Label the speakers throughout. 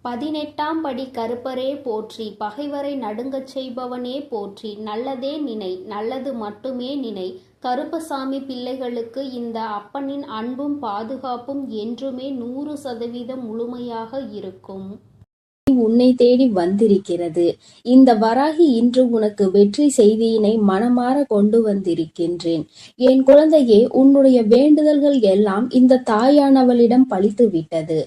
Speaker 1: 18ஆம் படி கருப்பரே போற்றி, பகைவரை நடுங்கச் செய்பவனே போற்றி, நல்லதே நினை, நல்லது மட்டுமே நினை. கருப்பசாமி பிள்ளைகளுக்கு இந்த அப்பனின் அன்பும் பாதுகாப்பும் என்றுமே 100% முழுமையாக இருக்கும்.
Speaker 2: உன்னை தேடி வந்திருக்கிறது. இந்த வராகி இன்று உனக்கு வெற்றி செய்தியினை மனமாற கொண்டு வந்திருக்கின்றேன். என் குழந்தையே, உன்னுடைய வேண்டுதல்கள் எல்லாம் இந்த தாயானவளிடம் பலித்து விட்டது.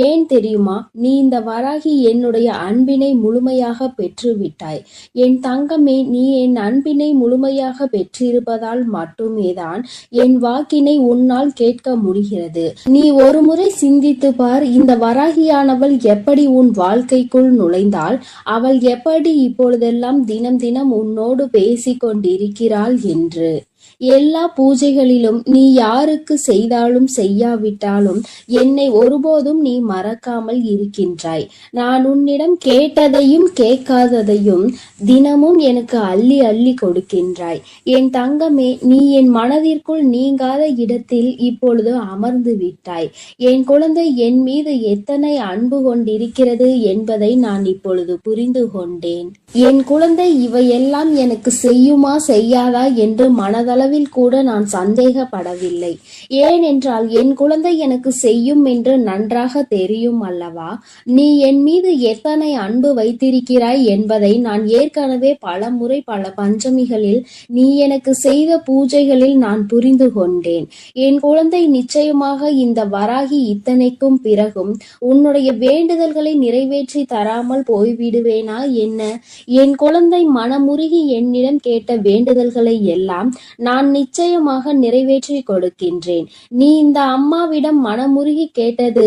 Speaker 2: ஏன் தெரியுமா? நீ இந்த வராகி என்னுடைய அன்பினை முழுமையாக பெற்று விட்டாய். என் தங்கமே, நீ என் அன்பினை முழுமையாக பெற்றிருப்பதால் மட்டுமேதான் என் வாக்கினை உன்னால் கேட்க முடிகிறது. நீ ஒரு முறை சிந்தித்து பார், இந்த வராகியானவள் எப்படி உன் வாழ்க்கைக்குள் நுழைந்தாள். அவள் எப்படி இப்பொழுதெல்லாம் தினம் தினம் உன்னோடு பேசிக் கொண்டிருக்கிறாள் என்று. எல்லா பூஜைகளிலும் நீ யாருக்கு செய்தாலும் செய்யாவிட்டாலும் என்னை ஒருபோதும் நீ மறக்காமல் இருக்கின்றாய். நான் உன்னிடம் கேட்டதையும் கேட்காததையும் தினமும் எனக்கு அள்ளி அள்ளி கொடுக்கின்றாய். என் தங்கமே, நீ என் மனதிற்குள் நீங்காத இடத்தில் இப்பொழுது அமர்ந்து விட்டாய். என் குழந்தை என் மீது எத்தனை அன்பு கொண்டிருக்கிறது என்பதை நான் இப்பொழுது புரிந்து கொண்டேன். என் குழந்தை இவையெல்லாம் எனக்கு செய்யுமா செய்யாதா என்று மனதளவில் கூட நான் சந்தேகப்படவில்லை. ஏனென்றால் என் குழந்தை எனக்கு செய்யும் என்று நன்றாக தெரியும் அல்லவா? நீ என் மீது எத்தனை அன்பு வைத்திருக்கிறாய் என்பதை நான் ஏற்கனவே பல முறை பல பஞ்சமிகளில் நீ எனக்கு செய்த பூஜைகளில் நான் புரிந்து கொண்டேன். என் குழந்தை, நிச்சயமாக இந்த வராகி இத்தனைக்கும் பிறகும் உன்னுடைய வேண்டுதல்களை நிறைவேற்றி தராமல் போய்விடுவேனா என்ன? என் குழந்தை, மனமுருகி என்னிடம் கேட்ட வேண்டுதல்களை எல்லாம் நான் நிச்சயமாக நிறைவேற்றி கொடுக்கின்றேன். நீ இந்த அம்மாவிடம் மனமுருகி கேட்டது,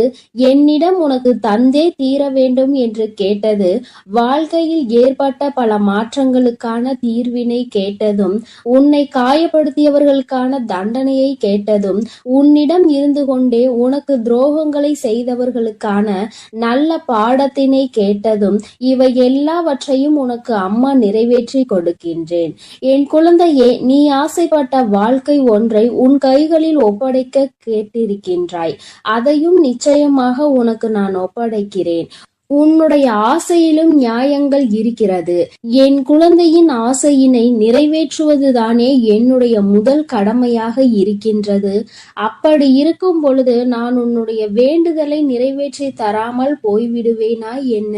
Speaker 2: என்னிடம் உனக்கு தந்தே தீர வேண்டும் என்று கேட்டது, வாழ்க்கையில் ஏற்பட்ட பல மாற்றங்களுக்கான தீர்வினை கேட்டதும், உன்னை காயப்படுத்தியவர்களுக்கான தண்டனையை கேட்டதும், உன்னிடம் இருந்து கொண்டே உனக்கு துரோகங்களை செய்தவர்களுக்கான நல்ல பாடத்தினை கேட்டதும், இவை எல்லாவற்றையும் உனக்கு அம்மா நிறைவேற்றி கொடுக்கின்றேன். என் குழந்தையே, நீ ஆசைப்பட்ட வாழ்க்கை ஒன்றை உன் கைகளில் ஒப்படைக்க கேட்டிருக்கின்றாய். அதையும் நிச்சயமாக உனக்கு நான் ஒப்படைக்கிறேன். உன்னுடைய ஆசையிலும் நியாயங்கள் இருக்கிறது. என் குழந்தையின் ஆசையினை நிறைவேற்றுவதுதானே என்னுடைய முதல் கடமையாக இருக்கின்றது. அப்படி இருக்கும் பொழுது நான் உன்னுடைய வேண்டுதலை நிறைவேற்றி தராமல் போய்விடுவேனா என்ன?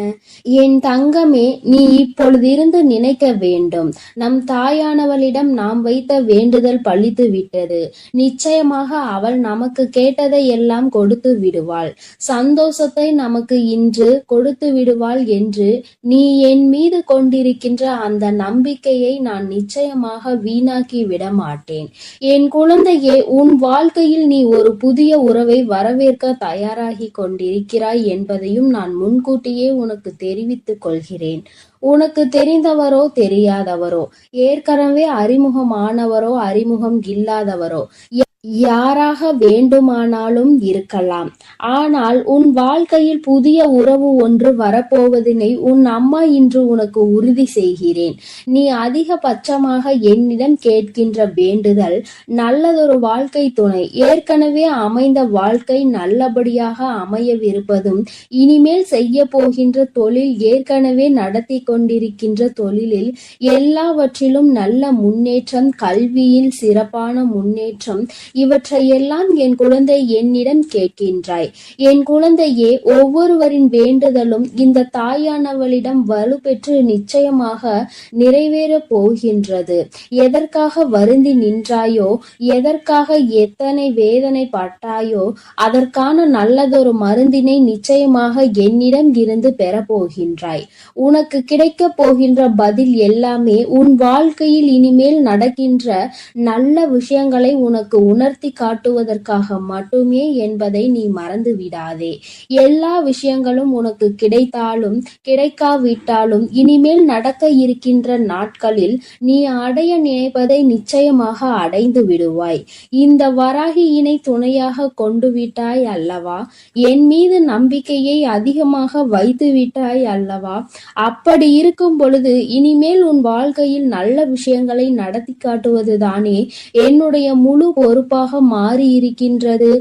Speaker 2: என் தங்கமே, நீ இப்பொழுதிருந்து நினைக்க வேண்டும், நம் தாயானவளிடம் நாம் வைத்த வேண்டுதல் பலித்து விட்டது. நிச்சயமாக அவள் நமக்கு கேட்டதை எல்லாம் கொடுத்து விடுவாள். சந்தோஷத்தை நமக்கு இன்று கொடுத்து விடுவாள் என்று நீ என் மீது கொண்டிருக்கின்ற அந்த நம்பிக்கையை நான் நிச்சயமாக வீணாக்கி விட மாட்டேன். என் குழந்தையே, உன் வாழ்க்கையில் நீ ஒரு புதிய உறவை வரவேற்க தயாராகி கொண்டிருக்கிறாய் என்பதையும் நான் முன்கூட்டியே உனக்கு தெரிவித்துக் கொள்கிறேன். உனக்கு தெரிந்தவரோ தெரியாதவரோ, ஏற்கனவே அறிமுகமானவரோ அறிமுகம் இல்லாதவரோ, யாராக வேண்டுமானாலும் இருக்கலாம். ஆனால் உன் வாழ்க்கையில் புதிய உறவு ஒன்று வரப்போவதினை உன் அம்மா இன்று உனக்கு உறுதி செய்கிறேன். நீ அதிகபட்சமாக என்னிடம் கேட்கின்ற வேண்டுதல் நல்லதொரு வாழ்க்கை துணை, ஏற்கனவே அமைந்த வாழ்க்கை நல்லபடியாக அமையவிருப்பதும், இனிமேல் செய்ய போகின்ற தொழில், ஏற்கனவே நடத்தி கொண்டிருக்கின்ற தொழிலில் எல்லாவற்றிலும் நல்ல முன்னேற்றம், கல்வியில் சிறப்பான முன்னேற்றம், இவற்றையெல்லாம் என் குழந்தை என்னிடம் கேட்கின்றாய். என் குழந்தையே, ஒவ்வொருவரின் வேண்டுதலும் இந்த தாயானவளிடம் வலுப்பெற்று நிச்சயமாக நிறைவேற போகின்றது. எதற்காக வருந்தி நின்றாயோ, எதற்காக எத்தனை வேதனை பட்டாயோ, அதற்கான நல்லதொரு மருந்தினை நிச்சயமாக என்னிடம் இருந்து பெறப்போகின்றாய். உனக்கு கிடைக்க போகின்ற பதில் எல்லாமே உன் வாழ்க்கையில் இனிமேல் நடக்கின்ற நல்ல விஷயங்களை உனக்கு உணர்த்தி காட்டுவதற்காக மட்டுமே என்பதை நீ மறந்து விடாதே. எல்லா விஷயங்களும் உனக்கு கிடைத்தாலும் கிடைக்காவிட்டாலும் இனிமேல் நடக்க இருக்கின்ற நாட்களில் நீ அடைய நினைப்பதை நிச்சயமாக அடைந்து விடுவாய். இந்த வராகியினை துணையாக கொண்டு விட்டாய் அல்லவா? என் மீது நம்பிக்கையை அதிகமாக வைத்து விட்டாய் அல்லவா? அப்படி இருக்கும் பொழுது இனிமேல் உன் வாழ்க்கையில் நல்ல விஷயங்களை நடத்தி காட்டுவதுதானே என்னுடைய முழு பொறுப்பாக மாறி இருக்கின்றது.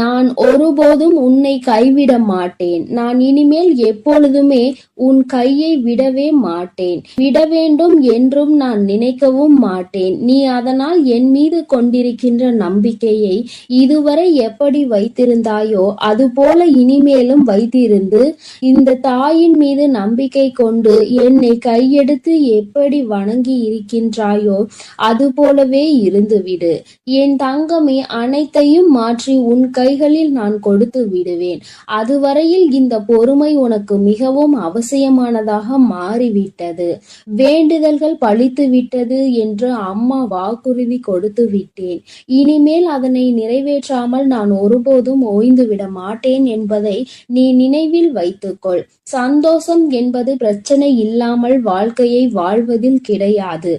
Speaker 2: நான் ஒருபோதும் உன்னை கைவிட மாட்டேன். நான் இனிமேல் எப்பொழுதுமே உன் கையை விடவே மாட்டேன். விட வேண்டும் என்றும் நான் நினைக்கவும் மாட்டேன். நீ அதனால் என் மீது கொண்டிருக்கின்ற நம்பிக்கையை இதுவரை எப்படி வைத்திருந்தாயோ அதுபோல இனிமேலும் வைத்திருந்து, இந்த தாயின் மீது நம்பிக்கை கொண்டு என்னை கையெடுத்து எப்படி வணங்கி இருக்கின்றாயோ அதுபோலவே இருந்துவிடு. என் தங்கமே, அனைத்தையும் மாற்றி உன் கைகளில் நான் கொடுத்து விடுவேன். அதுவரையில் இந்த பொறுமை உனக்கு மிகவும் அவசியமானதாக மாறிவிட்டது. வேண்டுதல்கள் பலித்து விட்டது என்று அம்மா வாக்குறுதி கொடுத்து விட்டேன். இனிமேல் அதனை நிறைவேற்றாமல் நான் ஒருபோதும் ஓய்ந்து விட மாட்டேன் என்பதை நீ நினைவில் வைத்துக்கொள். சந்தோஷம் என்பது பிரச்சனை இல்லாமல் வாழ்க்கையை வாழ்வதில் கிடையாது.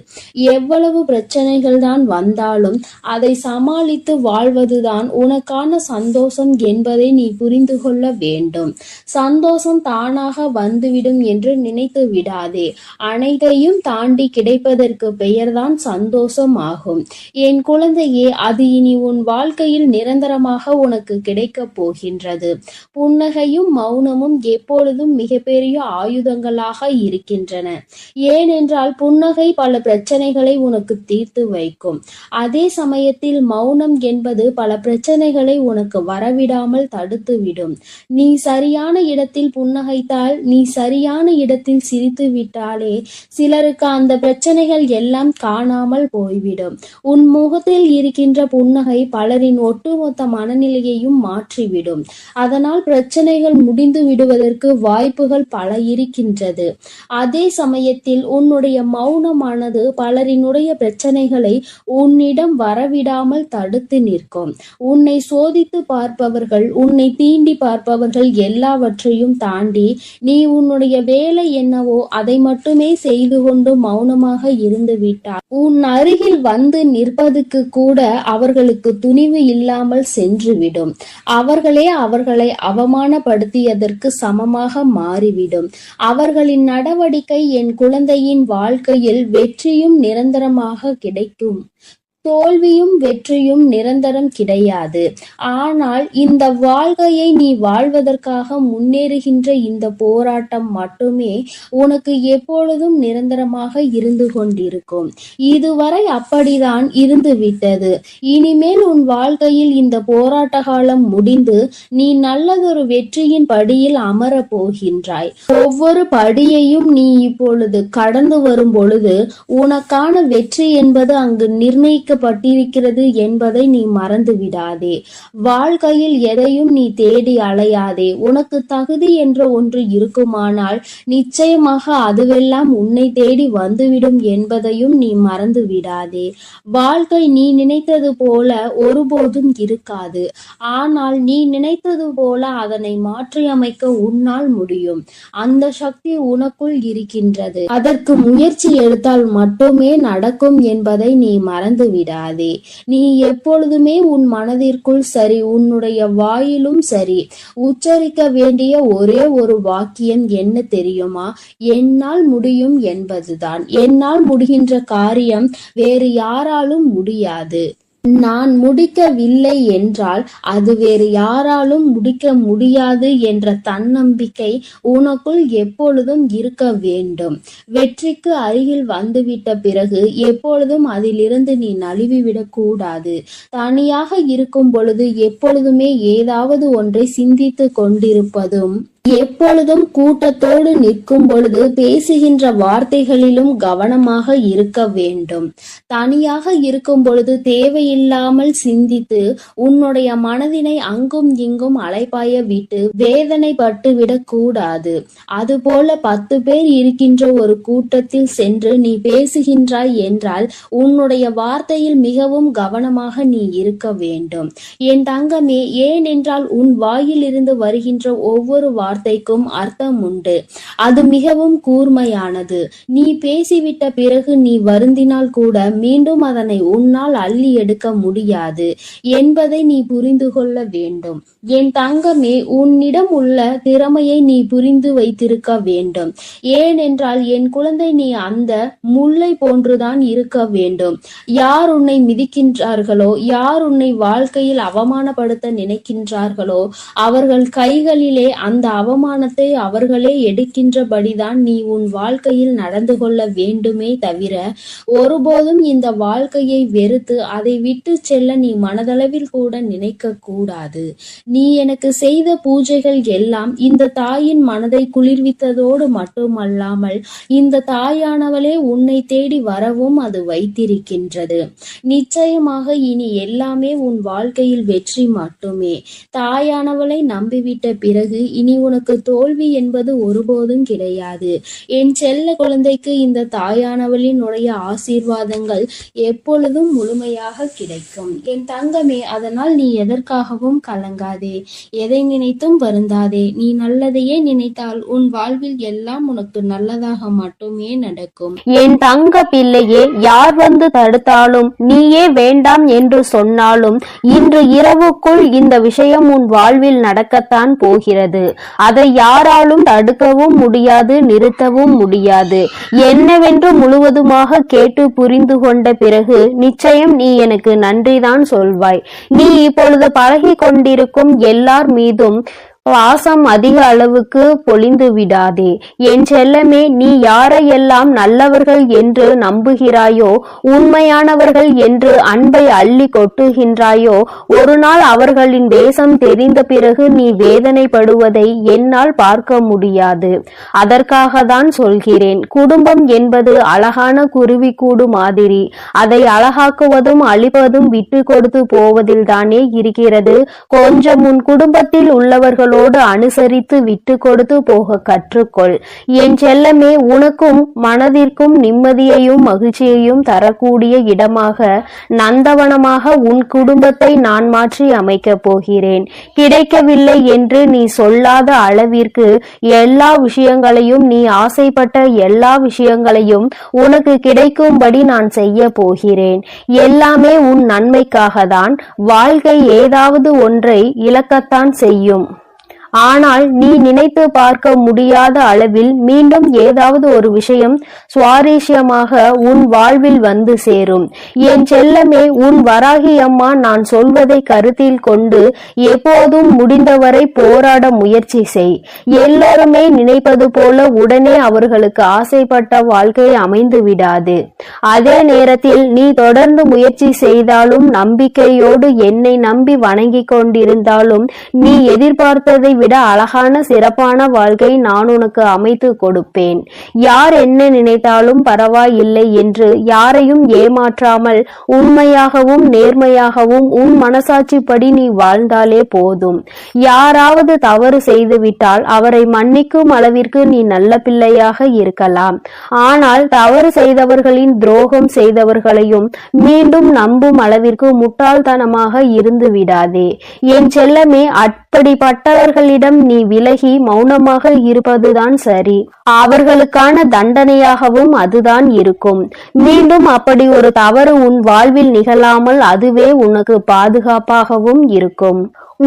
Speaker 2: எவ்வளவு பிரச்சனைகள் தான் வந்தாலும் அதை சமாளித்து வாழ்வதுதான் உனக்கான சந்தோஷம் என்பதை நீ புரிந்து கொள்ள வேண்டும். சந்தோஷம் தானாக வந்துவிடும் என்று நினைத்து விடாதே. அனைத்தையும் தாண்டி கிடைப்பதற்கு பெயர்தான் சந்தோஷம் ஆகும். என் குழந்தையே, அது இனி உன் வாழ்க்கையில் நிரந்தரமாக உனக்கு கிடைக்கப் போகின்றது. புன்னகையும் மௌனமும் எப்பொழுதும் மிகப்பெரிய ஆயுதங்களாக இருக்கின்றன. ஏனென்றால் புன்னகை பல பிரச்சனைகளை உனக்கு தீர்த்து வைக்கும். அதே சமயத்தில் மௌனம் என்பது பல பிரச்சனைகளை உனக்கு வரவிடாமல் தடுத்துவிடும். நீ சரியான இடத்தில் புன்னகைத்தால், நீ சரியான இடத்தில் சிரித்து விட்டாலே சிலருக்கு அந்த பிரச்சனைகள் எல்லாம் காணாமல் போய்விடும். உன் முகத்தில் இருக்கின்ற புன்னகை பலரின் ஒட்டுமொத்த மனநிலையையும் மாற்றிவிடும். அதனால் பிரச்சனைகள் முடிந்து விடுவதற்கு வாய்ப்புகள் பல இருக்கின்றது. அதே சமயத்தில் உன்னுடைய மௌனமானது பலரினுடைய பிரச்சனைகளை உன்னிடம் வரவிடாமல் தடுத்து நிற்கும். உன்னை சோதித்து பார்ப்பவர்கள், உன்னை தீண்டி பார்ப்பவர்கள் எல்லாவற்றையும் தாண்டி நீ உன்னுடைய வேலை என்னவோ அதை மட்டுமே செய்து கொண்டு மௌனமாக இருந்து விட்டார். உன் அருகில் வந்து நிற்பதுக்கு கூட அவர்களுக்கு துணிவு இல்லாமல் சென்றுவிடும். அவர்களே அவர்களை அவமானப்படுத்தியதற்கு சமமாக மாறிவிடும். அவர்களின் நடவடிக்கை என் குழந்தையின் வாழ்க்கையில் வெற்றியும் நிரந்தரமாக கிடைக்கும். தோல்வியும் வெற்றியும் நிரந்தரம் கிடையாது. ஆனால் இந்த வாழ்க்கையை நீ வாழ்வதற்காக முன்னேறுகின்ற இந்த போராட்டம் மட்டுமே உனக்கு எப்பொழுதும் நிரந்தரமாக இருந்து கொண்டிருக்கும். இதுவரை அப்படிதான் இருந்து விட்டது. இனிமேல் உன் வாழ்க்கையில் இந்த போராட்ட காலம் முடிந்து நீ நல்லதொரு வெற்றியின் படியில் அமர போகின்றாய். ஒவ்வொரு படியையும் நீ இப்பொழுது கடந்து வரும் பொழுது உனக்கான வெற்றி என்பது அங்கு நிர்ணயிக்க பட்டிருக்கிறது என்பதை நீ மறந்து விடாதே. வாழ்க்கையில் எதையும் நீ தேடி அலையாதே. உனக்கு தகுதி என்ற ஒன்று இருக்குமானால் நிச்சயமாக அதுவெல்லாம் உன்னை தேடி வந்துவிடும் என்பதையும் நீ மறந்து விடாதே. வாழ்க்கை நீ நினைத்தது போல ஒருபோதும் இருக்காது. ஆனால் நீ நினைத்தது போல அதனை மாற்றியமைக்க உன்னால் முடியும். அந்த சக்தி உனக்குள் இருக்கின்றது. அதற்கு முயற்சி எடுத்தால் மட்டுமே நடக்கும் என்பதை நீ மறந்து விடாதே. நீ எப்பொழுதுமே உன் மனதிற்குள் சரி, உன்னுடைய வாயிலும் சரி, உச்சரிக்க வேண்டிய ஒரே ஒரு வாக்கியம் என்ன தெரியுமா? என்னால் முடியும் என்பதுதான். என்னால் முடிகின்ற காரியம் வேறு யாராலும் முடியாது. நான் முடிக்கவில்லை என்றால் அது வேறு யாராலும் முடிக்க முடியாது என்ற தன்னம்பிக்கை உனக்குள் எப்பொழுதும் இருக்க வேண்டும். வெற்றிக்கு அருகில் வந்துவிட்ட பிறகு எப்பொழுதும் அதிலிருந்து நீ நழுவிவிடக் கூடாது. தனியாக இருக்கும் பொழுது எப்பொழுதுமே ஏதாவது ஒன்றை சிந்தித்து கொண்டிருப்பதும், எப்பொழுதும் கூட்டத்தோடு நிற்கும் பொழுது பேசுகின்ற வார்த்தைகளிலும் கவனமாக இருக்க வேண்டும். தனியாக இருக்கும் பொழுது தேவையில்லாமல் சிந்தித்து உன்னுடைய மனதினை அங்கும் இங்கும் அலைபாய விட்டு வேதனை பட்டுவிடக் கூடாது. அதுபோல 10 பேர் இருக்கின்ற ஒரு கூட்டத்தில் சென்று நீ பேசுகின்றாய் என்றால் உன்னுடைய வார்த்தையில் மிகவும் கவனமாக நீ இருக்க வேண்டும். என் தங்கமே, ஏனென்றால் உன் வாயில் இருந்து வருகின்ற ஒவ்வொரு வார்த்தை வார்த்தைக்கும் அர்த்தம் உண்டு. அது மிகவும் கூர்மையானது. நீ பேசிவிட்ட பிறகு நீ வருந்தினால் கூட மீண்டும் அதனை உன்னால் அள்ளி எடுக்க முடியாது என்பதை நீ புரிந்து கொள்ள வேண்டும். என் தங்கமே, உன்னிடம் உள்ள திறமையை நீ புரிந்து வைத்திருக்க வேண்டும். ஏனென்றால் என் குழந்தை, நீ அந்த முல்லை போன்றுதான் இருக்க வேண்டும். யார் உன்னை மிதிக்கின்றார்களோ, யார் உன்னை வாழ்க்கையில் அவமானப்படுத்த நினைக்கின்றார்களோ, அவர்கள் கைகளிலே அந்த அவமானத்தை அவர்களே எடுக்கின்றபடிதான் நீ உன் வாழ்க்கையில் நடந்து கொள்ள வேண்டுமே தவிர, ஒருபோதும் இந்த வாழ்க்கையை வெறுத்து அதை விட்டு செல்ல நீ மனதளவில் கூட நினைக்க கூடாது. நீ எனக்கு செய்த பூஜைகள் எல்லாம் இந்த தாயின் மனதை குளிர்வித்ததோடு மட்டுமல்லாமல் இந்த தாயானவளே உன்னை தேடி வரவும் அது வைத்திருக்கின்றது. நிச்சயமாக இனி எல்லாமே உன் வாழ்க்கையில் வெற்றி மட்டுமே. தாயானவளை நம்பிவிட்ட பிறகு இனி உனக்கு தோல்வி என்பது ஒருபோதும் கிடையாது. என் செல்ல குழந்தைக்கு இந்த தாயானவளினுடைய ஆசீர்வாதங்கள் எப்பொழுதும் முழுமையாக கிடைக்கும். என் தங்கமே, அதனால் நீ எதற்காகவும் கலங்காதே, எதை நினைத்தும் வருந்தாதே. நீ நல்லதையே நினைத்தால் உன் வாழ்வில் எல்லாம் உனக்கு நல்லதாக மட்டுமே நடக்கும்.
Speaker 1: என் தங்க பிள்ளையே, யார் வந்து தடுத்தாலும், நீயே வேண்டாம் என்று சொன்னாலும், இன்று இரவுக்குள் இந்த விஷயம் உன் வாழ்வில் நடக்கத்தான் போகிறது. அதை யாராலும் தடுக்கவும் முடியாது, நிறுத்தவும் முடியாது. என்னவென்று முழுவதுமாக கேட்டு புரிந்து கொண்ட பிறகு நிச்சயம் நீ எனக்கு நன்றிதான் சொல்வாய். நீ இப்பொழுது பழகி கொண்டிருக்கும் எல்லார் மீதும் பாசம் அதிக அளவுக்கு பொழிந்து விடாதே. என் செல்லமே, நீ யாரையெல்லாம் நல்லவர்கள் என்று நம்புகிறாயோ, உண்மையானவர்கள் என்று அன்பை அள்ளி கொட்டுகின்றாயோ, ஒரு நாள் அவர்களின் தேசம் தெரிந்த பிறகு நீ வேதனைப்படுவதை என்னால் பார்க்க முடியாது. அதற்காக தான் சொல்கிறேன். குடும்பம் என்பது அழகான குருவிக்கூடு மாதிரி. அதை அழகாக்குவதும் அழிப்பதும் விட்டு கொடுத்து போவதில் தானே இருக்கிறது. கொஞ்சம் உன் குடும்பத்தில் உள்ளவர்களோடு அனுசரித்து விட்டு கொடுத்து போக கற்றுக்கொள். என் செல்லமே, உனக்கும் மனதிற்கும் நிம்மதியையும் மகிழ்ச்சியையும் தரக்கூடிய இடமாக, நந்தவனமாக உன் குடும்பத்தை நான் மாற்றி அமைக்கப் போகிறேன். கிடைக்கவில்லை என்று நீ சொல்லாத அளவிற்கு எல்லா விஷயங்களையும், நீ ஆசைப்பட்ட எல்லா விஷயங்களையும் உனக்கு கிடைக்கும்படி நான் செய்ய போகிறேன். எல்லாமே உன் நன்மைக்காக தான். வாழ்க்கை ஏதாவது ஒன்றை இழக்கத்தான் செய்யும். ஆனால் நீ நினைத்து பார்க்க முடியாத அளவில் மீண்டும் ஏதாவது ஒரு விஷயம் சுவாரஸ்யமாக உன் வாழ்வில் வந்து சேரும். என் செல்லமே, உன் வராகி அம்மா நான் சொல்வதை கருத்தில் கொண்டு எப்போதும் முடிந்தவரை போராட முயற்சி செய். எல்லோருமே நினைப்பது போல உடனே அவர்களுக்கு ஆசைப்பட்ட வாழ்க்கை அமைந்து விடாது. அதே நேரத்தில் நீ தொடர்ந்து முயற்சி செய்தாலும், நம்பிக்கையோடு என்னை நம்பி வணங்கி கொண்டிருந்தாலும், நீ எதிர்பார்த்ததை விட அழகான சிறப்பான வாழ்க்கை நான் உனக்கு அமைத்து கொடுப்பேன். யார் என்ன நினைத்தாலும் பரவாயில்லை என்று யாரையும் ஏமாற்றாமல் உண்மையாகவும் நேர்மையாகவும் உன் மனசாட்சிப்படி நீ வாழ்ந்தாலே போதும். யாராவது தவறு செய்துவிட்டால் அவரை மன்னிக்கும் அளவிற்கு நீ நல்ல பிள்ளையாக இருக்கலாம். ஆனால் தவறு செய்தவர்களின் துரோகம் செய்தவர்களையும் மீண்டும் நம்பும் அளவிற்கு முட்டாள்தனமாக இருந்து விடாதே. என் செல்லமே, அப்படிப்பட்டவர்களிடம் நீ விலகி மௌனமாக இருப்பதுதான் சரி. அவர்களுக்கான தண்டனையாகவும் அதுதான் இருக்கும். மீண்டும் அப்படி ஒரு தவறு உன் வாழ்வில் நிகழாமல் அதுவே உனக்கு பாதுகாப்பாகவும் இருக்கும்.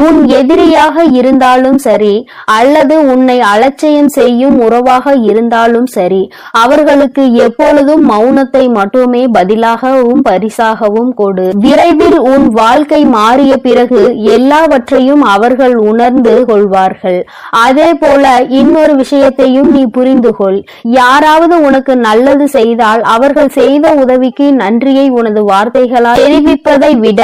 Speaker 1: உன் எதிரியாக இருந்தாலும் சரி, அல்லது உன்னை அலட்சியம் செய்யும் உறவாக இருந்தாலும் சரி, அவர்களுக்கு எப்பொழுதும் மௌனத்தை மட்டுமே பதிலாகவும் பரிசாகவும் கொடு. விரைவில் உன் வாழ்க்கை மாறிய பிறகு எல்லாவற்றையும் அவர்கள் உணர்ந்து கொள்வார்கள். அதே போல இன்னொரு விஷயத்தையும் நீ புரிந்து கொள். யாராவது உனக்கு நல்லது செய்தால் அவர்கள் செய்த உதவிக்கு நன்றியை உனது வார்த்தைகளால் தெரிவிப்பதை விட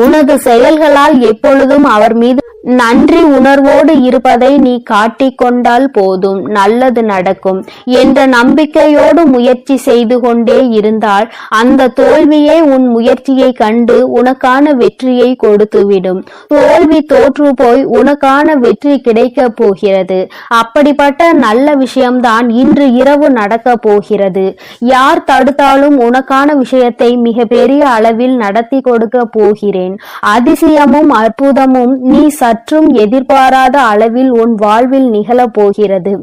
Speaker 1: உனது செயல்களால் எப்பொழுதும் அவர் மீது நன்றி உணர்வோடு இருப்பதை நீ காட்டிக்கொண்டால் போதும், நல்லது நடக்கும் என்ற நம்பிக்கையோடு முயற்சி செய்து கொண்டே இருந்தால் அந்த தோல்வியே உன் முயற்சியை கண்டு உனக்கான வெற்றியை கொடுத்துவிடும். தோல்வி தோற்று போய் உனக்கான வெற்றி கிடைக்க போகிறது. அப்படிப்பட்ட நல்ல விஷயம்தான் இன்று இரவு நடக்க போகிறது. யார் தடுத்தாலும் உனக்கான விஷயத்தை மிக பெரிய அளவில் நடத்தி கொடுக்க போகிறேன். அதிசயமும் அற்புதமும் நீ சற்றும் எதிர்பாராத அளவில் உன் வாழ்வில் நிகழப் போகிறது.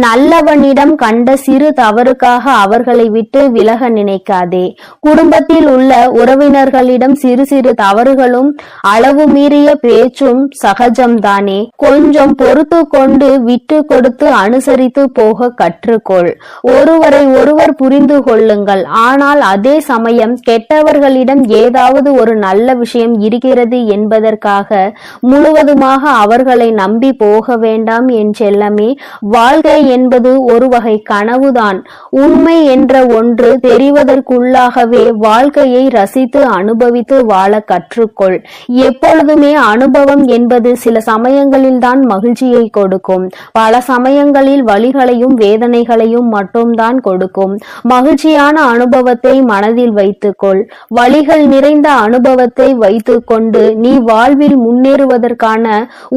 Speaker 1: நல்லவனிடம் கண்ட சிறு தவறுக்காக அவர்களை விட்டு விலக நினைக்காதே. குடும்பத்தில் உள்ள உறவினர்களிடம் சிறு சிறு தவறுகளும் அளவு மீறிய பேச்சும் சகஜம்தானே. கொஞ்சம் பொறுத்து கொண்டு விட்டு கொடுத்து அனுசரித்து போக கற்றுக்கொள். ஒருவரை ஒருவர் புரிந்து கொள்ளுங்கள். ஆனால் அதே சமயம் கெட்டவர்களிடம் ஏதாவது ஒரு நல்ல விஷயம் இருக்கிறது என்பதற்காக முழுவதுமாக அவர்களை நம்பி போக வேண்டாம் என் செல்லமே. வாழ்க்கை என்பது ஒரு வகை கனவுதான். உண்மை என்ற ஒன்று தெரிவதற்குள்ளாகவே வாழ்க்கையை ரசித்து அனுபவித்து வாழ கற்றுக்கொள். எப்பொழுதுமே அனுபவம் என்பது சில சமயங்களில் தான் மகிழ்ச்சியை கொடுக்கும். பல சமயங்களில் வலிகளையும் வேதனைகளையும் மட்டும்தான் கொடுக்கும். மகிழ்ச்சியான அனுபவத்தை மனதில் வைத்துக்கொள். வலிகள் நிறைந்த அனுபவத்தை வைத்துக்கொண்டு நீ வாழ்வில் முன்னேறுவதற்கான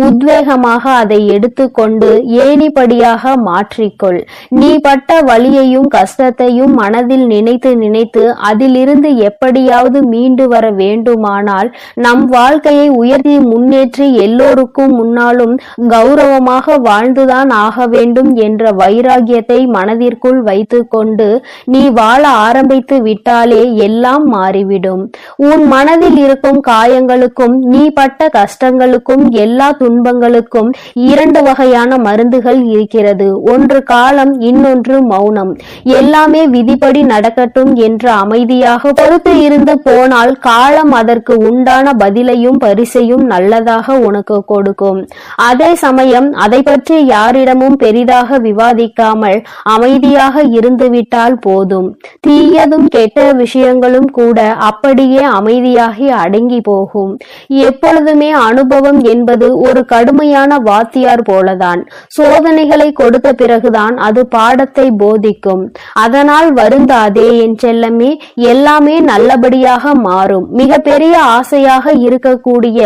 Speaker 1: உத்வேகமாக அதை எடுத்துக்கொண்டு ஏணிப்படியாக மாற்றிக்கொள். நீ பட்ட வலியையும் கஷ்டத்தையும் மனதில் நினைத்து நினைத்து அதிலிருந்து எப்படியாவது மீண்டு வர வேண்டுமானால் நம் வாழ்க்கையை உயர்த்தி முன்னேற்றி எல்லோருக்கும் முன்னாலும் கௌரவமாக வாழ்ந்துதான் ஆக வேண்டும் என்ற வைராகியத்தை மனதிற்குள் வைத்துக்கொண்டு நீ வாழ ஆரம்பித்து விட்டாலே எல்லாம் மாறிவிடும். உன் மனதில் இருக்கும் காயங்களுக்கும் நீ பட்ட கஷ்டங்களுக்கும் எல்லா துன்பங்களுக்கும் இரண்டு வகையான மருந்துகள் இருக்கிறது. ஒன்று காலம், இன்னொன்று மௌனம். எல்லாமே விதிப்படி நடக்கட்டும் என்று அமைதியாக பொறுத்து இருந்து போனால் காலம் அதற்கு உண்டான பதிலையும் பரிசையும் நல்லதாக உனக்கு கொடுக்கும். அதே சமயம் அதை பற்றி யாரிடமும் பெரிதாக விவாதிக்காமல் அமைதியாக இருந்துவிட்டால் போதும். தீயதும் கெட்ட விஷயங்களும் கூட அப்படியே அமைதியாகி அடங்கி போகும். எப்பொழுதுமே அனுபவம் என்பது ஒரு கடுமையான வாத்தியார் போலதான். சோதனைகளை கொடுத்த பிறகுதான் அது பாடத்தை போதிக்கும். அதனால் வருந்தாதே என் செல்லமே. எல்லாமே நல்லபடியாக மாறும். மிக பெரிய ஆசையாக இருக்கக்கூடிய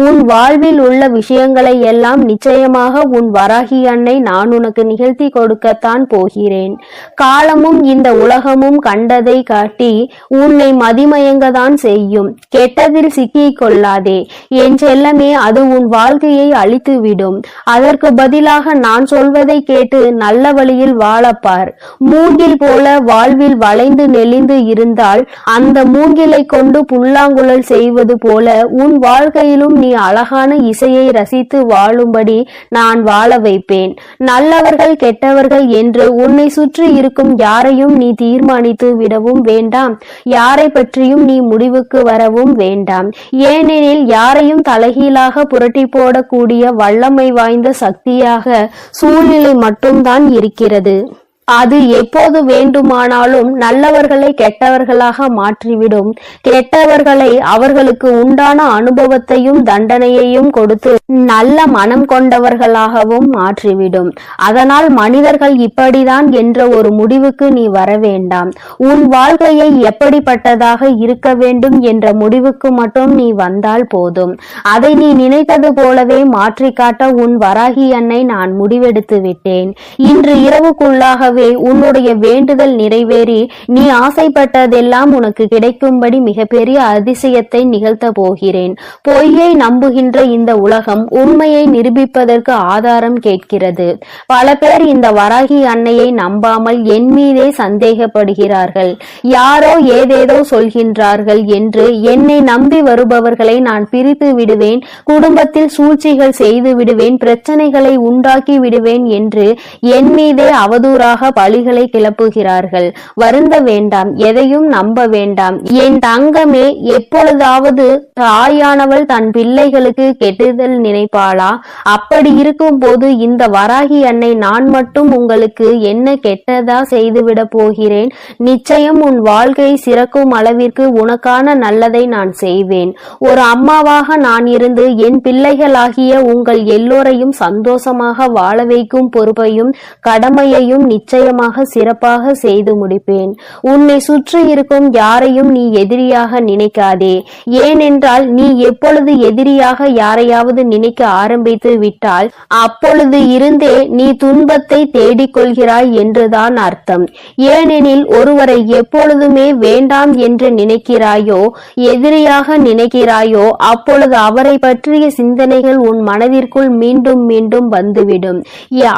Speaker 1: உன் வாழ்வில் உள்ள விஷயங்களை எல்லாம் நிச்சயமாக உன் வராகி அன்னை நான் உனக்கு நிகழ்த்தி கொடுக்கத்தான் போகிறேன். காலமும் இந்த உலகமும் கண்டதை காட்டி உன்னை மதிமயங்கதான் செய்யும். கெட்டதில் சிக்கிக் கொள்ளாதே என் செல்லமே. அது உன் வாழ்க்கையை அழித்துவிடும். அதற்கு பதிலாக நான் சொல்வதை கேட்டு நல்ல வழியில் வாழப்பார். மூங்கில் போல வாழ்வில் வளைந்து நெளிந்து இருந்தால் அந்த மூங்கிலை கொண்டு புல்லாங்குழல் செய்வது போல உன் வாழ்க்கையிலும் நீ அழகான இசையை ரசித்து வாழும்படி நான் வாழ வைப்பேன். நல்லவர்கள் கெட்டவர்கள் என்று உன்னை சுற்றி இருக்கும் யாரையும் நீ தீர்மானித்து விடவும் வேண்டாம். யாரை பற்றியும் நீ முடிவுக்கு வரவும் வேண்டாம். ஏனெனில் யாரையும் தலைகீழாக புரட்டி போடக்கூடிய வல்லமை வாய்ந்த சக்தியாக சூழ்நிலை மட்டும்தான் இருக்கிறது. அது எப்போது வேண்டுமானாலும் நல்லவர்களை கெட்டவர்களாக மாற்றிவிடும். கெட்டவர்களை அவர்களுக்கு உண்டான அனுபவத்தையும் தண்டனையையும் கொடுத்து நல்ல மனம் கொண்டவர்களாகவும் மாற்றிவிடும். அதனால் மனிதர்கள் இப்படிதான் என்ற ஒரு முடிவுக்கு நீ வர வேண்டாம். உன் வாழ்க்கையை எப்படிப்பட்டதாக இருக்க வேண்டும் என்ற முடிவுக்கு மட்டும் நீ வந்தால் போதும். அதை நீ நினைத்தது போலவே மாற்றி காட்ட உன் வராகி அன்னை நான் முடிவெடுத்து விட்டேன். இன்று இரவுக்குள்ளாக உன்னுடைய வேண்டுதல் நிறைவேறி நீ ஆசைப்பட்டதெல்லாம் உனக்கு கிடைக்கும்படி மிகப்பெரிய அதிசயத்தை நிகழ்த்த போகிறேன். பொய்யை நம்புகின்ற இந்த உலகம் உண்மையை நிரூபிப்பதற்கு ஆதாரம் கேட்கிறது. பல பேர் இந்த வராகி அன்னையை நம்பாமல் என் மீதே சந்தேகப்படுகிறார்கள். யாரோ ஏதேதோ சொல்கின்றார்கள் என்று என்னை நம்பி வருபவர்களை நான் பிரித்து விடுவேன், குடும்பத்தில் சூழ்ச்சிகள் செய்து விடுவேன், பிரச்சனைகளை உண்டாக்கி விடுவேன் என்று என் மீதே அவதூறாக பழிகளை கிளப்புகிறார்கள். வருந்த வேண்டாம், எதையும் நம்ப வேண்டாம் என் தங்கமே. எப்பொழுதாவது தாயானவள் தன் பிள்ளைகளுக்கு கெட்டுதல் நினைப்பாளா? அப்படி இருக்கும் போது இந்த வராகி அன்னை நான் மட்டும் உங்களுக்கு என்ன கெட்டதா செய்துவிட போகிறேன்? நிச்சயம் உன் வாழ்க்கை சிறக்கும் அளவிற்கு உனக்கான நல்லதை நான் செய்வேன். ஒரு அம்மாவாக நான் இருந்து என் பிள்ளைகளாகிய உங்கள் எல்லோரையும் சந்தோஷமாக வாழ வைக்கும் பொறுப்பையும் கடமையையும் நிச்சயம் நிச்சயமாக சிறப்பாக செய்து முடிப்பேன். உன்னை சுற்றி இருக்கும் யாரையும் நீ எதிரியாக நினைக்காதே. ஏனென்றால் நீ எப்பொழுது எதிரியாக யாரையாவது நினைக்க ஆரம்பித்து விட்டால் அப்பொழுது இருந்தே நீ துன்பத்தை தேடிக்கொள்கிறாய் என்றுதான் அர்த்தம். ஏனெனில் ஒருவரை எப்பொழுதுமே வேண்டாம் என்று நினைக்கிறாயோ, எதிரியாக நினைக்கிறாயோ, அப்பொழுது அவரை பற்றிய சிந்தனைகள் உன் மனதிற்குள் மீண்டும் மீண்டும் வந்துவிடும்.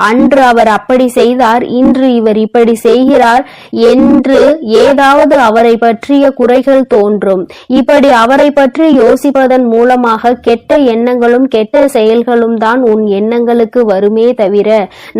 Speaker 1: அன்று அவர் அப்படி செய்தார், இன்று இவர் இப்படி செய்கிறார் என்று ஏதாவது அவரை பற்றிய குறைகள் தோன்றும். இப்படி அவரை பற்றி யோசிப்பதன் மூலமாக கெட்ட எண்ணங்களும் கெட்ட செயல்களும் தான் உன் எண்ணங்களுக்கு வருமே தவிர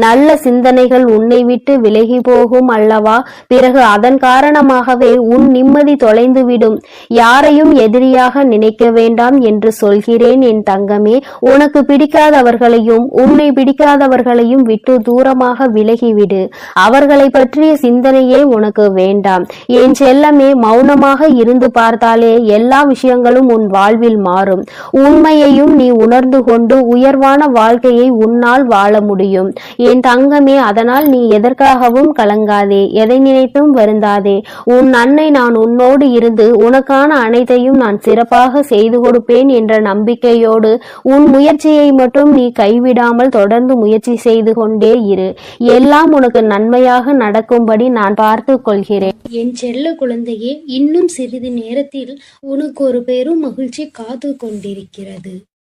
Speaker 1: நல்ல சிந்தனைகள் உன்னை விட்டு விலகி போகும் அல்லவா? பிறகு அதன் காரணமாகவே உன் நிம்மதி தொலைந்துவிடும். யாரையும் எதிரியாக நினைக்க வேண்டாம் என்று சொல்கிறேன் என் தங்கமே. உனக்கு பிடிக்காதவர்களையும் உன்னை பிடிக்காதவர்களையும் விட்டு தூரமாக விலகிவிடு. அவர்களை பற்றிய சிந்தனையே உனக்கு வேண்டாம். என் செல்லமே, மௌனமாக இருந்து பார்த்தாலே எல்லா விஷயங்களும் உன் வாழ்வில் மாறும். உண்மையையும் நீ உணர்ந்து கொண்டு உயர்வான வாழ்க்கையை உன்னால் வாழ முடியும் என் தங்கமே. அதனால் நீ எதற்காகவும் கலங்காதே, எதை நினைத்தும் வருந்தாதே. உன் அன்னை நான் உன்னோடு இருந்து உனக்கான அனைத்தையும் நான் சிறப்பாக செய்து கொடுப்பேன் என்ற நம்பிக்கையோடு உன் முயற்சியை மட்டும் நீ கைவிடாமல் தொடர்ந்து முயற்சி செய்து கொண்டே இரு. எல்லாம் உனக்கு நன்மையாக நடக்கும்படி நான் பார்த்து கொள்கிறேன்.
Speaker 2: என் செல்ல குழந்தையே, இன்னும் சிறிது நேரத்தில் உனக்கு ஒரு பெரும் மகிழ்ச்சி காத்து கொண்டிருக்கிறது.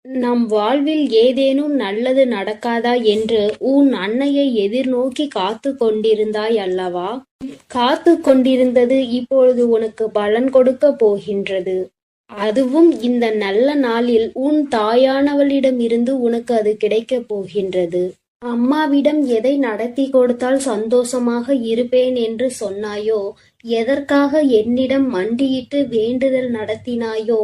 Speaker 2: நம் வாழ்வில் ஏதேனும் நல்லது நடக்காதா என்று உன் அன்னையை எதிர்நோக்கி காத்து கொண்டிருந்தாய் அல்லவா? காத்து கொண்டிருந்தது இப்பொழுது உனக்கு பலன் கொடுக்க போகின்றது. அதுவும் இந்த நல்ல நாளில் உன் தாயானவளிடமிருந்து உனக்கு அது கிடைக்கப் போகின்றது. அம்மாவிடம் எதை நடத்தி கொடுத்தால் சந்தோஷமாக இருப்பேன் என்று சொன்னாயோ, எதற்காக என்னிடம் மண்டியிட்டு வேண்டுதல் நடத்தினாயோ,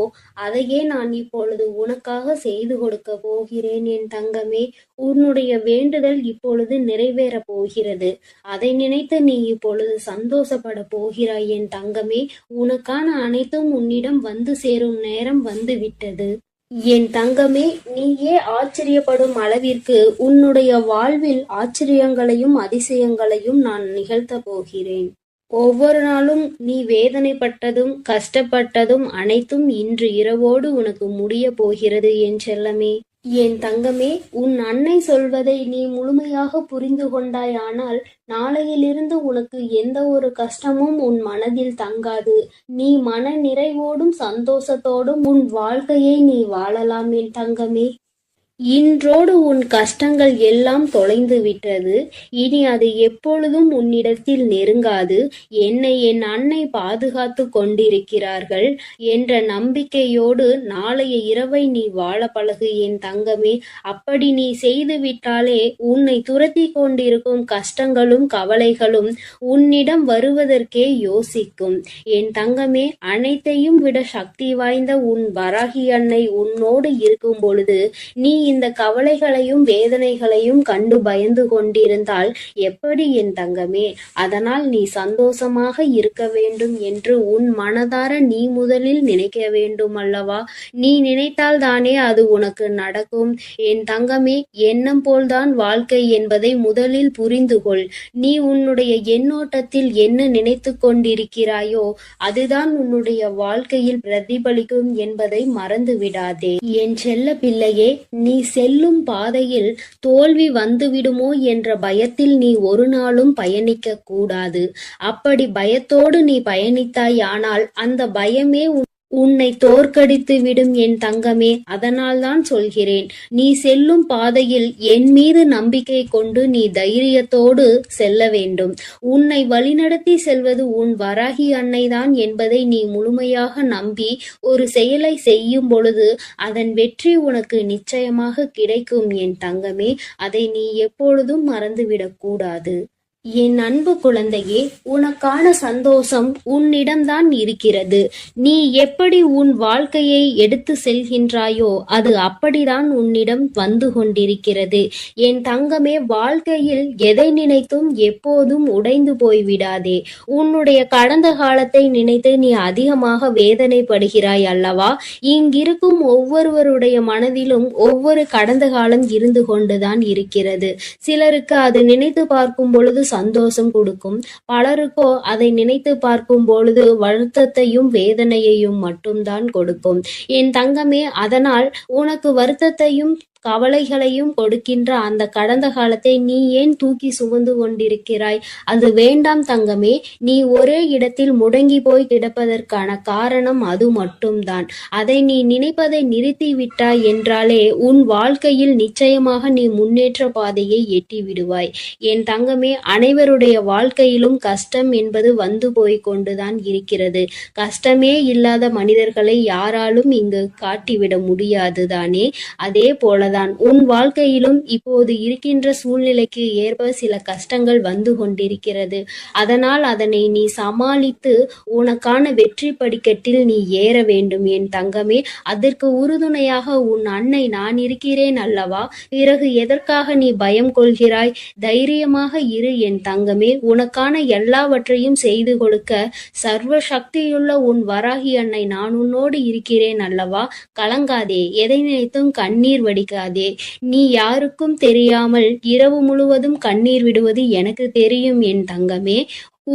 Speaker 2: அதையே நான் இப்பொழுது உனக்காக செய்து கொடுக்க போகிறேன் என் தங்கமே. உன்னுடைய வேண்டுதல் இப்பொழுது நிறைவேறப் போகிறது. அதை நினைத்து நீ இப்பொழுது சந்தோஷப்பட போகிறாய் என் தங்கமே. உனக்கான அனைத்தும் உன்னிடம் வந்து சேரும் நேரம் வந்து விட்டது என் தங்கமே. நீயே ஆச்சரியப்படும் அளவிற்கு உன்னுடைய வாழ்வில் ஆச்சரியங்களையும் அதிசயங்களையும் நான் நிகழ்த்த போகிறேன். ஒவ்வொரு நாளும் நீ வேதனைப்பட்டதும் கஷ்டப்பட்டதும் அனைத்தும் இன்று இரவோடு உனக்கு முடிய போகிறது என் செல்லமே. என் தங்கமே, உன் அன்னை சொல்வதை நீ முழுமையாக புரிந்து கொண்டாயானால் நாளையிலிருந்து உனக்கு எந்த ஒரு கஷ்டமும் உன் மனதில் தங்காது. நீ மன நிறைவோடும் சந்தோஷத்தோடும் உன் வாழ்க்கையை நீ வாழலாம் என் தங்கமே. இன்றோடு உன் கஷ்டங்கள் எல்லாம் தொலைந்து விட்டது. இனி அது எப்பொழுதும் உன்னிடத்தில் நெருங்காது. என்னை என் அன்னை பாதுகாத்து கொண்டிருக்கிறார்கள் என்ற நம்பிக்கையோடு நாளைய இரவை நீ வாழ பழகு என் தங்கமே. அப்படி நீ செய்து விட்டாலே உன்னை துரத்தி கொண்டிருக்கும் கஷ்டங்களும் கவலைகளும் உன்னிடம் வருவதற்கே யோசிக்கும் என் தங்கமே. அனைத்தையும் விட சக்தி வாய்ந்த உன் வராகி அன்னை உன்னோடு இருக்கும் பொழுது நீ இந்த கவலைகளையும் வேதனைகளையும் கண்டு பயந்து கொண்டிருந்தால் எப்படி என் தங்கமே? அதனால் நீ சந்தோஷமாக இருக்க வேண்டும் என்று உன் மனதார நீ முதலில் நினைக்க வேண்டும் அல்லவா? நீ நினைத்தால் தானே அது உனக்கு நடக்கும் என் தங்கமே. எண்ணம் போல்தான் வாழ்க்கை என்பதை முதலில் புரிந்து கொள். நீ உன்னுடைய எண்ணோட்டத்தில் என்ன நினைத்து கொண்டிருக்கிறாயோ அதுதான் உன்னுடைய வாழ்க்கையில் பிரதிபலிக்கும் என்பதை மறந்து விடாதே என் செல்ல பிள்ளையே. நீ செல்லும் பாதையில் தோல்வி வந்துவிடுமோ என்ற பயத்தில் நீ ஒரு நாளும் பயணிக்க கூடாது. அப்படி பயத்தோடு நீ பயணித்தாயானால் அந்த பயமே உன்னை தோற்கடித்து விடும் என் தங்கமே. அதனால்தான் சொல்கிறேன், நீ செல்லும் பாதையில் என் மீது நம்பிக்கை கொண்டு நீ தைரியத்தோடு செல்ல வேண்டும். உன்னை வழிநடத்தி செல்வது உன் வராகி அன்னைதான் என்பதை நீ முழுமையாக நம்பி ஒரு செயலை செய்யும் பொழுது அதன் வெற்றி உனக்கு நிச்சயமாக கிடைக்கும் என் தங்கமே. அதை நீ எப்பொழுதும் மறந்துவிடக் கூடாது. என் அன்பு குழந்தையே, உனக்கான சந்தோஷம் உன்னிடம்தான் இருக்கிறது. நீ எப்படி உன் வாழ்க்கையை எடுத்து செல்கின்றாயோ அது அப்படிதான் உன்னிடம் வந்து கொண்டிருக்கிறது என் தங்கமே. வாழ்க்கையில் எதை நினைத்தும் எப்போதும் உடைந்து போய்விடாதே. உன்னுடைய கடந்த காலத்தை நினைத்து நீ அதிகமாக வேதனைப்படுகிறாய் அல்லவா? இங்கிருக்கும் ஒவ்வொருவருடைய மனதிலும் ஒவ்வொரு கடந்த காலம் இருந்து கொண்டுதான் இருக்கிறது. சிலருக்கு அது நினைத்து பார்க்கும் பொழுது சந்தோஷம் கொடுக்கும். பலருக்கோ அதை நினைத்து பார்க்கும் பொழுது வருத்தத்தையும் வேதனையையும் மட்டும்தான் கொடுக்கும். என் தங்கமே, அதனால் உனக்கு வருத்தத்தையும் கவலைகளையும் கொடுக்கின்ற அந்த கடந்த காலத்தை நீ ஏன் தூக்கி சுமந்து கொண்டிருக்கிறாய்? அது வேண்டாம் தங்கமே. நீ ஒரே இடத்தில் முடங்கி போய் கிடப்பதற்கான காரணம் அது மட்டும்தான். அதை நீ நினைப்பதை நிறுத்தி விட்டாய் என்றாலே உன் வாழ்க்கையில் நிச்சயமாக நீ முன்னேற்ற பாதையை எட்டி விடுவாய். என் தங்கமே, அனைவருடைய வாழ்க்கையிலும் கஷ்டம் என்பது வந்து போய் கொண்டுதான் இருக்கிறது. கஷ்டமே இல்லாத மனிதர்களை யாராலும் இங்கு காட்டிவிட முடியாது தானே? அதே போல உன் வாழ்க்கையிலும் இப்போது இருக்கின்ற சூழ்நிலைக்கு ஏற்ப சில கஷ்டங்கள் வந்து கொண்டிருக்கிறது. அதனால் அதனை நீ சமாளித்து உனக்கான வெற்றி படிக்கட்டில் நீ ஏற வேண்டும் என் தங்கமே. அதற்கு உறுதுணையாக உன் அன்னை நான் இருக்கிறேன் அல்லவா? பிறகு எதற்காக நீ பயம் கொள்கிறாய்? தைரியமாக இரு என் தங்கமே. உனக்கான எல்லாவற்றையும் செய்து கொடுக்க சர்வ சக்தியுள்ள உன் வராகி அன்னை நான் உன்னோடு இருக்கிறேன் அல்லவா? கலங்காதே, எதை நினைத்தும் கண்ணீர் வடிக்க. நீ யாருக்கும் தெரியாமல் இரவு முழுவதும் கண்ணீர் விடுவது எனக்கு தெரியும் என் தங்கமே.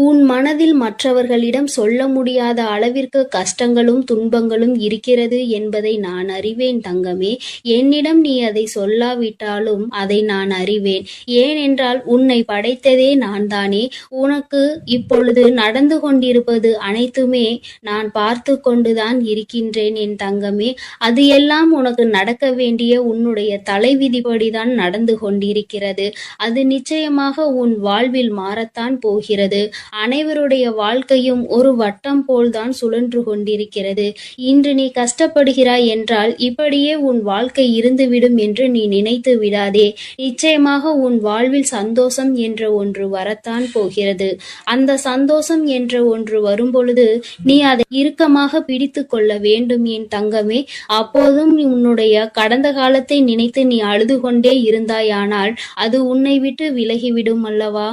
Speaker 2: உன் மனதில் மற்றவர்களிடம் சொல்ல முடியாத அளவிற்கு கஷ்டங்களும் துன்பங்களும் இருக்கிறது என்பதை நான் அறிவேன் தங்கமே. என்னிடம் நீ அதை சொல்லாவிட்டாலும் அதை நான் அறிவேன். ஏனென்றால் உன்னை படைத்ததே நான் தானே. உனக்கு இப்பொழுது நடந்து கொண்டிருப்பது அனைத்துமே நான் பார்த்து கொண்டுதான் இருக்கின்றேன் என் தங்கமே. அது எல்லாம் உனக்கு நடக்க வேண்டிய உன்னுடைய தலைவிதிப்படிதான் நடந்து கொண்டிருக்கிறது. அது நிச்சயமாக உன் வாழ்வில் மாறத்தான் போகிறது. அனைவருடைய வாழ்க்கையும் ஒரு வட்டம் போல்தான் சுழன்று கொண்டிருக்கிறது. இன்று நீ கஷ்டப்படுகிறாய் என்றால் இப்படியே உன் வாழ்க்கை இருந்துவிடும் என்று நீ நினைத்து விடாதே. நிச்சயமாக உன் வாழ்வில் சந்தோஷம் என்ற ஒன்று வரத்தான் போகிறது. அந்த சந்தோஷம் என்ற ஒன்று வரும்பொழுது நீ அதை இறுக்கமாக பிடித்து கொள்ள வேண்டும் என் தங்கமே. அப்போதும் உன்னுடைய கடந்த காலத்தை நினைத்து நீ அழுது கொண்டே இருந்தாயானால் அது உன்னை விட்டு விலகிவிடும் அல்லவா?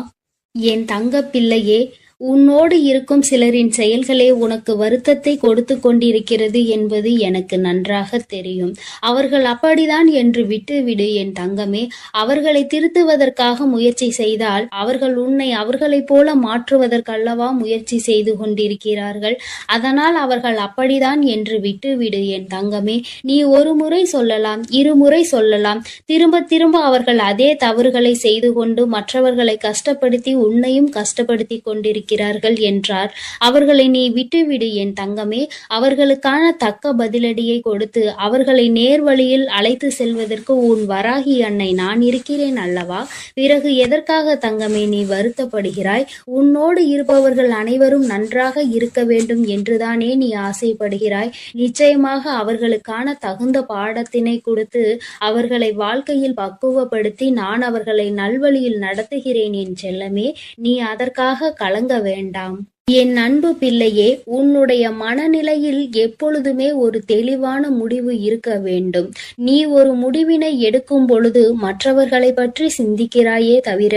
Speaker 2: என் தங்க பிள்ளையே, உன்னோடு இருக்கும் சிலரின் செயல்களே உனக்கு வருத்தத்தை கொடுத்து கொண்டிருக்கிறது என்பது எனக்கு நன்றாக தெரியும். அவர்கள் அப்படிதான் என்று விட்டுவிடு என் தங்கமே. அவர்களை திருத்துவதற்காக முயற்சி செய்தால் அவர்கள் உன்னை அவர்களைப் போல மாற்றுவதற்கல்லவா முயற்சி செய்து கொண்டிருக்கிறார்கள். அதனால் அவர்கள் அப்படிதான் என்று விட்டுவிடு என் தங்கமே. நீ ஒரு முறை சொல்லலாம், இருமுறை சொல்லலாம், திரும்ப திரும்ப அவர்கள் அதே தவறுகளை செய்து கொண்டு மற்றவர்களை கஷ்டப்படுத்தி உன்னையும் கஷ்டப்படுத்தி கொண்டிருக்கிறார்கள் என்றார். அவர்களை நீ விட்டுவிடு என் தங்கமே. அவர்களுக்கான தக்க பதிலடியை கொடுத்து அவர்களை நேர்வழியில் அழைத்து செல்வதற்கு உன் வராகி அன்னை நான் இருக்கிறேன் அல்லவா? பிறகு எதற்காக தங்கமே நீ வருத்தப்படுகிறாய்? உன்னோடு இருப்பவர்கள் அனைவரும் நன்றாக இருக்க வேண்டும் என்றுதானே நீ ஆசைப்படுகிறாய். நிச்சயமாக அவர்களுக்கான தகுந்த பாடத்தினை கொடுத்து அவர்களை வாழ்க்கையில் பக்குவப்படுத்தி நான் அவர்களை நல்வழியில் நடத்துகிறேன் என் செல்லமே. நீ அதற்காக கலங்க வேண்டாம். என் அன்பு பிள்ளையே, உன்னுடைய மனநிலையில் எப்பொழுதுமே ஒரு தெளிவான முடிவு இருக்க வேண்டும். நீ ஒரு முடிவினை எடுக்கும் பொழுது மற்றவர்களை பற்றி சிந்திக்கிறாயே தவிர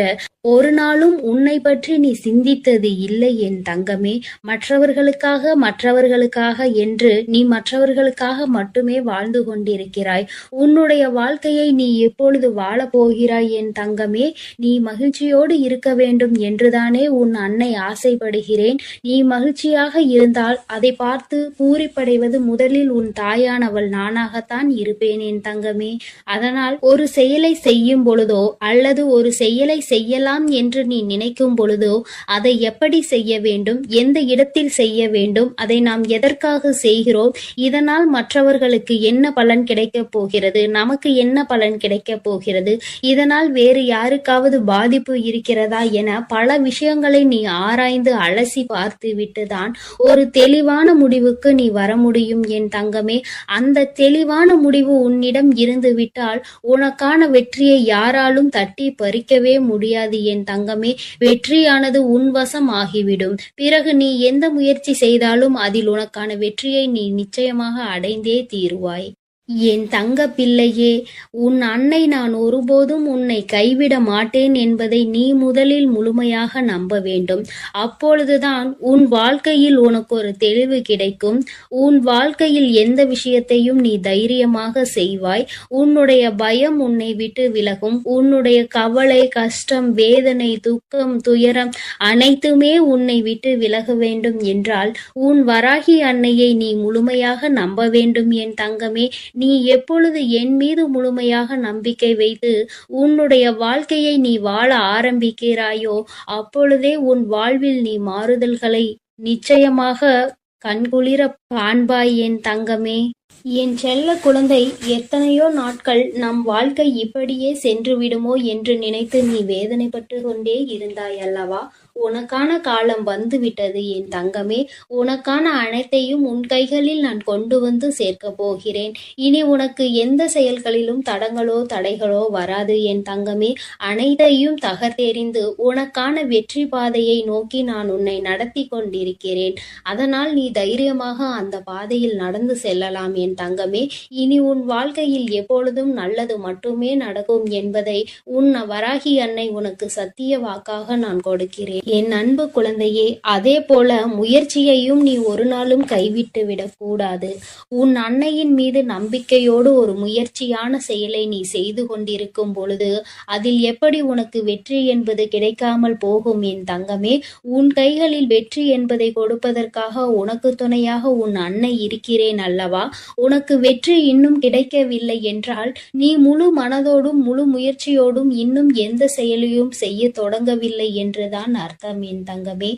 Speaker 2: ஒரு நாளும் உன்னை பற்றி நீ சிந்தித்தது இல்லை என் தங்கமே. மற்றவர்களுக்காக என்று நீ மற்றவர்களுக்காக மட்டுமே வாழ்ந்து கொண்டிருக்கிறாய். உன்னுடைய வாழ்க்கையை நீ எப்பொழுது வாழப் போகிறாய் என் தங்கமே? நீ மகிழ்ச்சியோடு இருக்க வேண்டும் என்றுதானே உன் அன்னை ஆசைப்படுகிறேன். நீ மகிழ்ச்சியாக இருந்தால் அதை பார்த்து பூரிப்படைவது முதலில் உன் தாயானவள் நானாகத்தான் இருப்பேன் என் தங்கமே. அதனால் ஒரு செயலை செய்யும் பொழுதோ அல்லது ஒரு செயலை செய்யலாம் என்று நீ நினைக்கும் பொழுதோ அதை எப்படி செய்ய வேண்டும், எந்த இடத்தில் செய்ய வேண்டும், அதை நாம் எதற்காக செய்கிறோம், இதனால் மற்றவர்களுக்கு என்ன பலன் கிடைக்கப் போகிறது, நமக்கு என்ன பலன் கிடைக்கப் போகிறது, இதனால் வேறு யாருக்காவது பாதிப்பு இருக்கிறதா என பல விஷயங்களை நீ ஆராய்ந்து அலசி பார்த்து விட்டுதான் ஒரு தெளிவான முடிவுக்கு நீ வர முடியும் என் தங்கமே. அந்த தெளிவான முடிவு உன்னிடம் இருந்து விட்டால் உனக்கான வெற்றியை யாராலும் தட்டி பறிக்கவே முடியாது என் தங்கமே. வெற்றியானது உன் வசம் ஆகிவிடும். பிறகு நீ எந்த முயற்சி செய்தாலும் அதில் உனக்கான வெற்றியை நீ நிச்சயமாக அடைந்தே தீருவாய்.
Speaker 1: என் தங்க பிள்ளையே, உன் அன்னை நான் ஒருபோதும் உன்னை கைவிட மாட்டேன் என்பதை நீ முதலில் முழுமையாக நம்ப வேண்டும். அப்பொழுதுதான் உன் வாழ்க்கையில் உனக்கு ஒரு தெளிவு கிடைக்கும். உன் வாழ்க்கையில் எந்த விஷயத்தையும் நீ தைரியமாக செய்வாய். உன்னுடைய பயம் உன்னை விட்டு விலகும். உன்னுடைய கவலை, கஷ்டம், வேதனை, துக்கம், துயரம் அனைத்துமே உன்னை விட்டு விலக வேண்டும் என்றால் உன் வராகி அன்னையை நீ முழுமையாக நம்ப வேண்டும் என் தங்கமே. நீ எப்பொழுது என் மீது முழுமையாக நம்பிக்கை வைத்து உன்னுடைய வாழ்க்கையை நீ வாழ ஆரம்பிக்கிறாயோ அப்பொழுதே உன் வாழ்வில் நீ மாறுதல்களை நிச்சயமாக கண்குளிர காண்பாய் என் தங்கமே. என் செல்ல குழந்தை, எத்தனையோ நாட்கள் நம் வாழ்க்கை இப்படியே சென்று விடுமோ என்று நினைத்து நீ வேதனைப்பட்டு கொண்டே இருந்தாய் அல்லவா? உனக்கான காலம் வந்துவிட்டது என் தங்கமே. உனக்கான அனைத்தையும் உன் கைகளில் நான் கொண்டு வந்து சேர்க்க போகிறேன். இனி உனக்கு எந்த செயல்களிலும் தடங்களோ தடைகளோ வராது என் தங்கமே. அனைத்தையும் தகர்த்தெறிந்து உனக்கான வெற்றி பாதையை நோக்கி நான் உன்னை நடத்தி கொண்டிருக்கிறேன். அதனால் நீ தைரியமாக அந்த பாதையில் நடந்து செல்லலாம் என் தங்கமே. இனி உன் வாழ்க்கையில் எப்பொழுதும் நல்லது மட்டுமே நடக்கும் என்பதை உன் வராகி அன்னை உனக்கு சத்திய வாக்காக நான் கொடுக்கிறேன் என் அன்பு குழந்தையே. அதே போல முயற்சியையும் நீ ஒரு நாளும் கைவிட்டு விடக்கூடாது. உன் அன்னையின் மீது நம்பிக்கையோடு ஒரு முயற்சியான செயலை நீ செய்து கொண்டிருக்கும் பொழுது அதில் எப்படி உனக்கு வெற்றி என்பது கிடைக்காமல் போகும் என் தங்கமே. உன் கைகளில் வெற்றி என்பதை கொடுப்பதற்காக உனக்கு துணையாக உன் அன்னை இருக்கிறேன் அல்லவா? உனக்கு வெற்றி இன்னும் கிடைக்கவில்லை என்றால் நீ முழு மனதோடும் முழு முயற்சியோடும் இன்னும் எந்த செயலையும் செய்ய தொடங்கவில்லை என்றுதான் அர்த்தம் என் தங்கமே.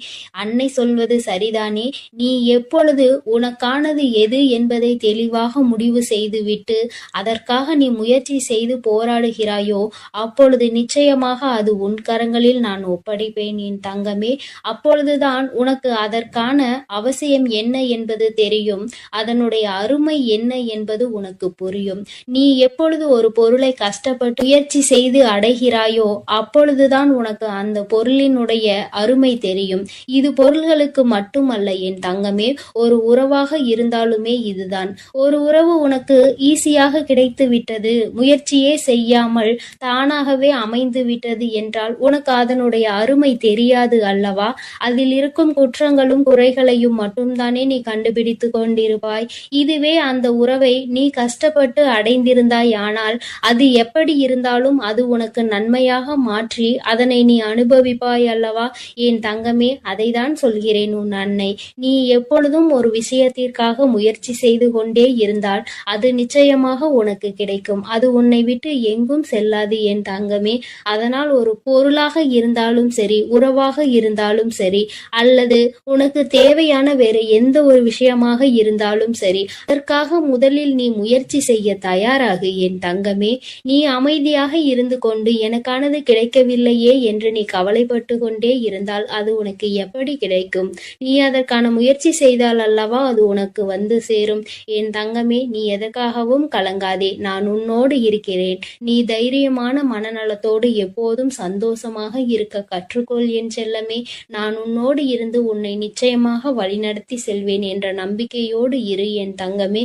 Speaker 1: அன்னை சொல்வது சரிதானே? நீ எப்பொழுது உனக்கானது எது என்பதை தெளிவாக முடிவு செய்துவிட்டு அதற்காக நீ முயற்சி செய்து போராடுகிறாயோ அப்பொழுது நிச்சயமாக அது உன் கரங்களில் நான் ஒப்படைப்பேன் என் தங்கமே. அப்பொழுதுதான் உனக்கு அதற்கான அவசியம் என்ன என்பது தெரியும். அதனுடைய அருமை என்ன என்பது உனக்கு புரியும். நீ எப்பொழுது ஒரு பொருளை கஷ்டப்பட்டு முயற்சி செய்து அடைகிறாயோ அப்பொழுதுதான் உனக்கு அந்த பொருளினுடைய அருமை தெரியும். இது பொருள்களுக்கு மட்டுமல்ல என் தங்கமே, ஒரு உறவாக இருந்தாலுமே இதுதான். ஒரு உறவு உனக்கு ஈஸியாக கிடைத்து விட்டது, முயற்சியே செய்யாமல் தானாகவே அமைந்து விட்டது என்றால் உனக்கு அதனுடைய அருமை தெரியாது அல்லவா? அதில் இருக்கும் குற்றங்களும் குறைகளையும் மட்டும்தானே நீ கண்டுபிடித்து கொண்டிருப்பாய். இதுவே அந்த உறவை நீ கஷ்டப்பட்டு அடைந்திருந்தாய் ஆனால் அது எப்படி இருந்தாலும் அது உனக்கு நன்மையாக மாற்றி அதனை நீ அனுபவிப்பாய் அல்லவா என் தங்கமே. அதைதான் சொல்கிறேன் உன் அன்னை. நீ எப்பொழுதும் ஒரு விஷயத்திற்காக முயற்சி செய்து கொண்டே இருந்தால் அது நிச்சயமாக உனக்கு கிடைக்கும். அது உன்னை விட்டு எங்கும் செல்லாது என் தங்கமே. அதனால் ஒரு பொருளாக இருந்தாலும் சரி, உறவாக இருந்தாலும் சரி, அல்லது உனக்கு தேவையான வேறு எந்த ஒரு விஷயமாக இருந்தாலும் சரி, அதற்காக முதலில் நீ முயற்சி செய்ய தயாராகு என் தங்கமே. நீ அமைதியாக இருந்து கொண்டு எனக்கானது கிடைக்கவில்லையே என்று நீ கவலைப்பட்டு கொண்டே இருந்தால் அது உனக்கு எப்படி கிடைக்கும்? நீ அதற்கான முயற்சி செய்தால் அல்லவா அது உனக்கு வந்து சேரும் என் தங்கமே. நீ எதற்காகவும் கலங்காதே, நான் உன்னோடு இருக்கிறேன். நீ தைரியமான மனநலத்தோடு எப்போதும் சந்தோஷமாக இருக்க கற்றுக்கொள் என் செல்லமே. நான் உன்னோடு இருந்து உன்னை நிச்சயமாக வழிநடத்தி செல்வேன் என்ற நம்பிக்கையோடு இரு என் தங்கமே.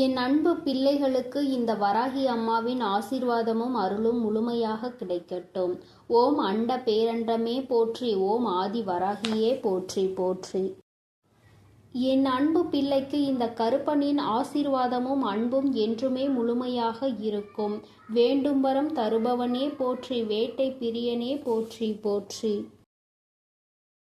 Speaker 1: என் அன்பு பிள்ளைகளுக்கு இந்த வராகி அம்மாவின் ஆசீர்வாதமும் அருளும் முழுமையாக கிடைக்கட்டும். ஓம் அண்ட பேரண்டமே போற்றி, ஓம் ஆதி வராகியே போற்றி போற்றி. என் அன்பு பிள்ளைக்கு இந்த கருப்பனின் ஆசீர்வாதமும் அன்பும் என்றுமே முழுமையாக இருக்கும். வேண்டும் வரம் தருபவனே போற்றி, வேட்டை பிரியனே போற்றி போற்றி.